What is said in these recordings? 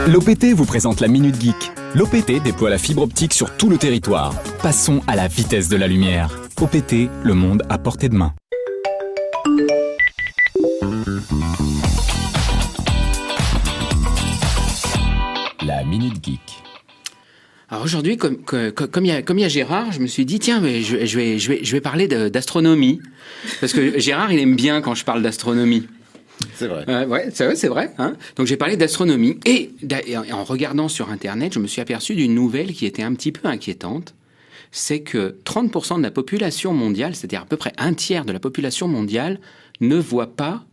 L'OPT vous présente la Minute Geek. L'OPT déploie la fibre optique sur tout le territoire. Passons à la vitesse de la lumière. OPT, le monde à portée de main. La Minute Geek. Alors aujourd'hui, comme il y a Gérard, je me suis dit tiens, mais je vais parler d'astronomie parce que Gérard, il aime bien quand je parle d'astronomie. C'est vrai. Ouais, c'est vrai. Hein. Donc j'ai parlé d'astronomie et en regardant sur Internet, je me suis aperçu d'une nouvelle qui était un petit peu inquiétante. C'est que 30% de la population mondiale, c'est-à-dire à peu près un tiers de la population mondiale, ne voit pas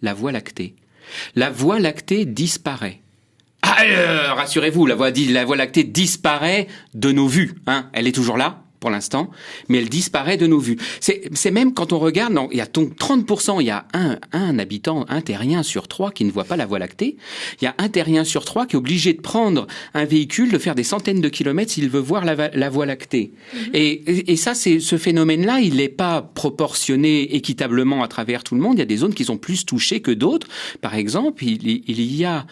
la Voie lactée. La Voie lactée disparaît. Rassurez-vous, la Voie lactée disparaît de nos vues. Hein. Elle est toujours là pour l'instant, mais elle disparaît de nos vues. C'est même quand on regarde, il y a donc 30%, il y a un habitant, un terrien sur 3 qui ne voit pas la Voie lactée. Il y a un terrien sur 3 qui est obligé de prendre un véhicule, de faire des centaines de kilomètres s'il veut voir la Voie lactée. Et ça, ce phénomène-là, il n'est pas proportionné équitablement à travers tout le monde. Il y a des zones qui sont plus touchées que d'autres. Par exemple, il y a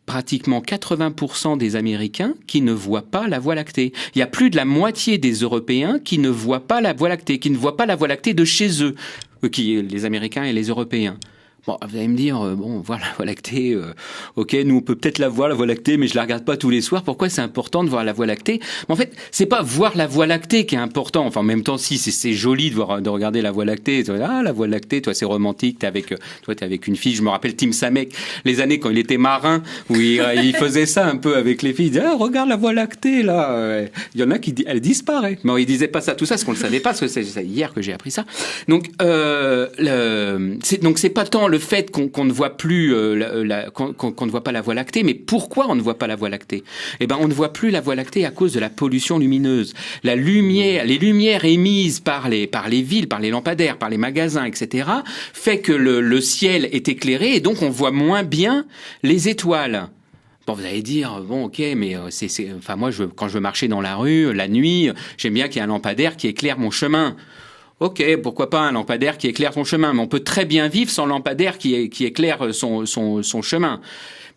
pratiquement 80% des Américains qui ne voient pas la Voie lactée. Il y a plus de la moitié des Européens qui ne voient pas la Voie lactée, qui ne voient pas la Voie lactée de chez eux, les Américains et les Européens. Bon, vous allez me dire, voir la Voie lactée, ok, nous on peut peut-être la voir, la Voie lactée, mais je la regarde pas tous les soirs. Pourquoi c'est important de voir la Voie lactée? Mais en fait, c'est pas voir la Voie lactée qui est important. Enfin, en même temps, si c'est joli de regarder la Voie lactée. Ah, la Voie lactée, toi, c'est romantique. T'es avec une fille. Je me rappelle Tim Samek, les années quand il était marin, où il faisait ça un peu avec les filles. Il disait, regarde la Voie lactée là. Il y en a qui elle disparaît. Mais il disait pas ça, tout ça, parce qu'on le savait pas, parce que c'est hier que j'ai appris ça. Donc, c'est pas tant le fait qu'on ne voit plus qu'on ne voit pas la Voie lactée, mais pourquoi on ne voit pas la Voie lactée? Eh ben, on ne voit plus la Voie lactée à cause de la pollution lumineuse. La lumière, les lumières émises par les villes, par les lampadaires, par les magasins, etc., fait que le ciel est éclairé et donc on voit moins bien les étoiles. Bon, vous allez dire, bon, ok, mais enfin, moi, quand je veux marcher dans la rue, la nuit, j'aime bien qu'il y ait un lampadaire qui éclaire mon chemin. Ok, pourquoi pas un lampadaire qui éclaire ton chemin, mais on peut très bien vivre sans lampadaire qui éclaire son chemin.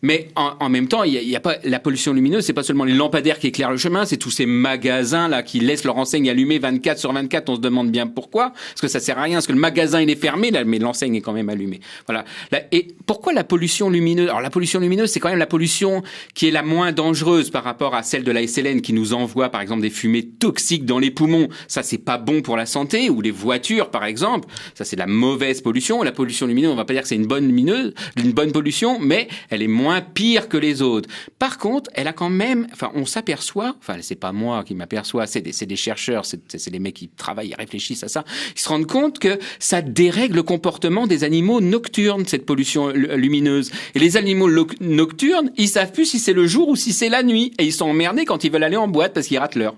Mais en même temps, il y a pas la pollution lumineuse, c'est pas seulement les lampadaires qui éclairent le chemin, c'est tous ces magasins là qui laissent leur enseigne allumée 24/24. On se demande bien pourquoi, parce que ça sert à rien, parce que le magasin il est fermé là, mais l'enseigne est quand même allumée. Voilà. Et pourquoi la pollution lumineuse? Alors la pollution lumineuse, c'est quand même la pollution qui est la moins dangereuse par rapport à celle de la SLN qui nous envoie par exemple des fumées toxiques dans les poumons. Ça c'est pas bon pour la santé. Ou les voitures par exemple, ça c'est de la mauvaise pollution. La pollution lumineuse, on va pas dire que c'est une bonne pollution, mais elle est moins pire que les autres. Par contre, elle a quand même, enfin, on s'aperçoit, enfin, c'est pas moi qui m'aperçois, c'est des chercheurs, c'est des mecs qui travaillent et réfléchissent à ça, ils se rendent compte que ça dérègle le comportement des animaux nocturnes, cette pollution lumineuse. Et les animaux nocturnes, ils savent plus si c'est le jour ou si c'est la nuit. Et ils sont emmerdés quand ils veulent aller en boîte parce qu'ils ratent l'heure.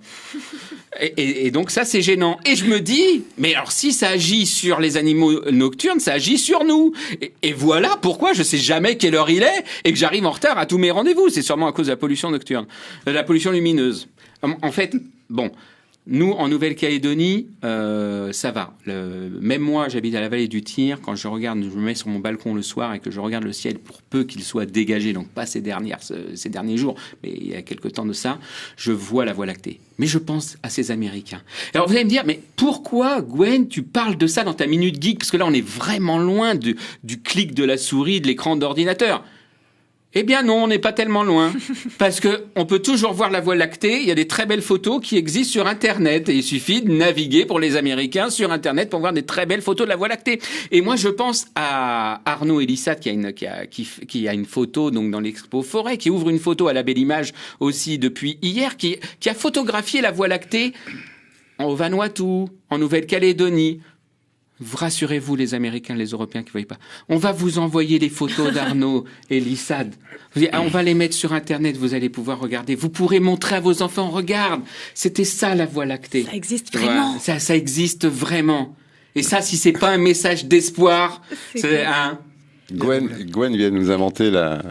Et donc ça c'est gênant. Et je me dis, mais alors si ça agit sur les animaux nocturnes, ça agit sur nous. Et voilà pourquoi je sais jamais quelle heure il est et que j'arrive en retard à tous mes rendez-vous. C'est sûrement à cause de la pollution nocturne, de la pollution lumineuse. En fait, bon. Nous, en Nouvelle-Calédonie, ça va. Même moi, j'habite à la vallée du Tyr. Quand je me mets sur mon balcon le soir et que je regarde le ciel, pour peu qu'il soit dégagé, donc pas ces derniers jours, mais il y a quelque temps de ça, je vois la Voie lactée. Mais je pense à ces Américains. Alors vous allez me dire, mais pourquoi, Gwen, tu parles de ça dans ta Minute Geek? Parce que là, on est vraiment loin du clic de la souris, de l'écran d'ordinateur. Eh bien non, on n'est pas tellement loin, parce que on peut toujours voir la Voie lactée. Il y a des très belles photos qui existent sur Internet, et il suffit de naviguer pour les Américains sur Internet pour voir des très belles photos de la Voie lactée. Et moi, je pense à Arnaud Elissat qui a une photo donc dans l'Expo Forêt, qui ouvre une photo à la Belle Image aussi depuis hier, qui a photographié la Voie lactée au Vanuatu, en Nouvelle-Calédonie. Rassurez-vous, les Américains, les Européens qui ne voyaient pas. On va vous envoyer les photos d'Arnaud et Lissad. On va les mettre sur Internet, vous allez pouvoir regarder. Vous pourrez montrer à vos enfants, regarde, c'était ça la Voie lactée. Ça existe vraiment. Ouais, ça existe vraiment. Et ça, si c'est pas un message d'espoir, Gwen vient de nous inventer la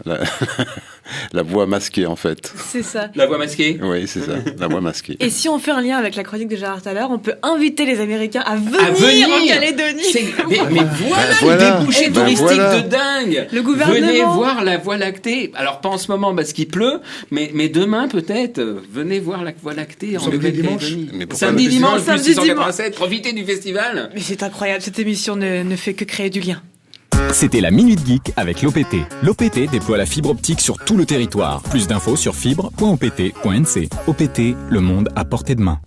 voix masquée, en fait. C'est ça. La voix masquée. Oui, c'est ça, la voix masquée. Et si on fait un lien avec la chronique de Gérard tout à l'heure, on peut inviter les Américains à venir en Calédonie. Mais voilà, le débouché touristique de dingue. Le gouvernement. Venez voir la Voie lactée. Alors pas en ce moment parce qu'il pleut, mais demain peut-être. Venez voir la Voie lactée en Nouvelle-Calédonie. Samedi dimanche, plus 687. Profitez du festival. Mais c'est incroyable, cette émission ne fait que créer du lien. C'était la Minute Geek avec l'OPT. L'OPT déploie la fibre optique sur tout le territoire. Plus d'infos sur fibre.opt.nc. OPT, le monde à portée de main.